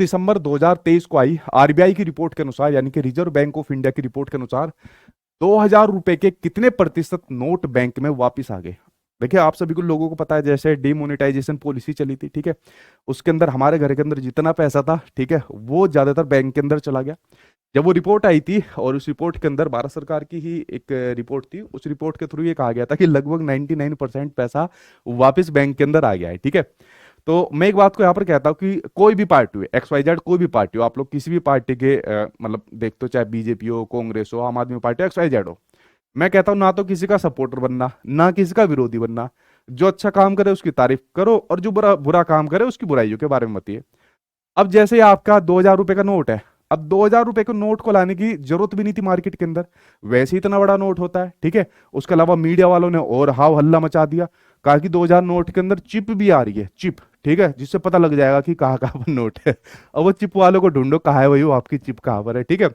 दिसंबर 2023 को आई आरबीआई की रिपोर्ट के अनुसार, यानी कि रिजर्व बैंक ऑफ इंडिया की रिपोर्ट के अनुसार 2000 रुपए के कितने प्रतिशत नोट बैंक में वापस आ गए। देखिए, आप सभी को लोगों को पता है, जैसे डिमोनेटाइजेशन पॉलिसी चली थी, ठीक है, उसके अंदर हमारे घर के अंदर जितना पैसा था, ठीक है, वो ज्यादातर बैंक के अंदर चला गया। जब वो रिपोर्ट आई थी, और उस रिपोर्ट के अंदर भारत सरकार की ही एक रिपोर्ट थी, उस रिपोर्ट के थ्रू ये कहा गया था कि लगभग 99% पैसा वापस बैंक के अंदर आ गया है, ठीक है। तो मैं एक बात को यहाँ पर कहता हूँ कि कोई भी पार्टी हो, एक्स वाई जेड कोई भी पार्टी हो, आप लोग किसी भी पार्टी के मतलब देखते हो, चाहे बीजेपी हो, कांग्रेस हो, आम आदमी पार्टी हो, एक्स वाई जेड हो, मैं कहता हूँ ना तो किसी का सपोर्टर बनना, ना किसी का विरोधी बनना। जो अच्छा काम करे उसकी तारीफ करो, और जो बुरा बुरा काम करे उसकी बुराइयों के बारे में बताइए। अब जैसे आपका 2000 रुपए का नोट है, अब 2000 रुपए के नोट को लाने की जरूरत भी नहीं थी मार्केट के अंदर, वैसे ही इतना बड़ा नोट होता है, ठीक है। उसके अलावा मीडिया वालों ने और हाव हल्ला मचा दिया, कहा कि 2000 नोट के अंदर चिप भी आ रही है, चिप, ठीक है, जिससे पता लग जाएगा कि कहाँ कहाँ पर नोट है। अब वो चिप वालों को ढूंढो, कहाँ है वही, वो आपकी चिप कहाँ पर है, ठीक है।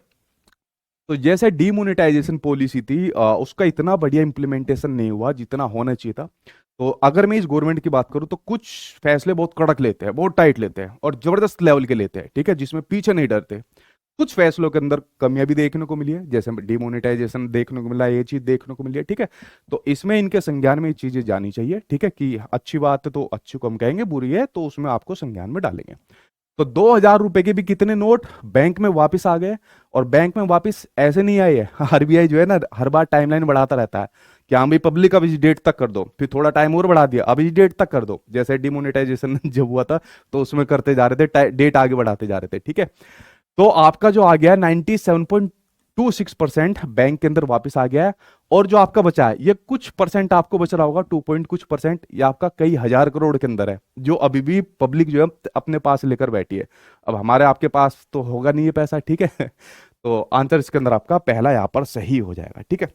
तो जैसे डीमोनेटाइजेशन पॉलिसी थी, उसका इतना बढ़िया इंप्लीमेंटेशन नहीं हुआ जितना होना चाहिए था। तो अगर मैं इस गवर्नमेंट की बात करूं तो कुछ फैसले बहुत कड़क लेते हैं, बहुत टाइट लेते हैं, और जबरदस्त लेवल के लेते हैं, ठीक है, जिसमें पीछे नहीं डरते। कुछ फैसलों के अंदर कमियां भी देखने को मिली है, जैसे डिमोनेटाइजेशन देखने को मिला, ये चीज देखने को मिली है, ठीक है। तो इसमें इनके संज्ञान में ये चीजें जानी चाहिए, ठीक है, कि अच्छी बात है तो अच्छी को हम कहेंगे, बुरी है तो उसमें आपको संज्ञान में डालेंगे। तो 2000 रुपए के भी कितने नोट बैंक में वापस आ गए, और बैंक में वापस ऐसे नहीं आए हैं। आरबीआई जो है ना, हर बार टाइमलाइन बढ़ाता रहता है कि हाँ भाई पब्लिक अब इस डेट तक कर दो, फिर थोड़ा टाइम और बढ़ा दिया, अब इस डेट तक कर दो। जैसे डिमोनेटाइजेशन जब हुआ था तो उसमें करते जा रहे थे, डेट आगे बढ़ाते जा रहे थे, ठीक है। तो आपका जो आ गया 97.26% बैंक के अंदर वापस आ गया है। और जो आपका बचा है, ये कुछ परसेंट आपको बच रहा होगा, 2 पॉइंट कुछ परसेंट, ये आपका कई हजार करोड़ के अंदर है, जो अभी भी पब्लिक जो है अपने पास लेकर बैठी है। अब हमारे आपके पास तो होगा नहीं ये पैसा, ठीक है। तो आंसर इसके अंदर आपका पहला यहां पर सही हो जाएगा, ठीक है।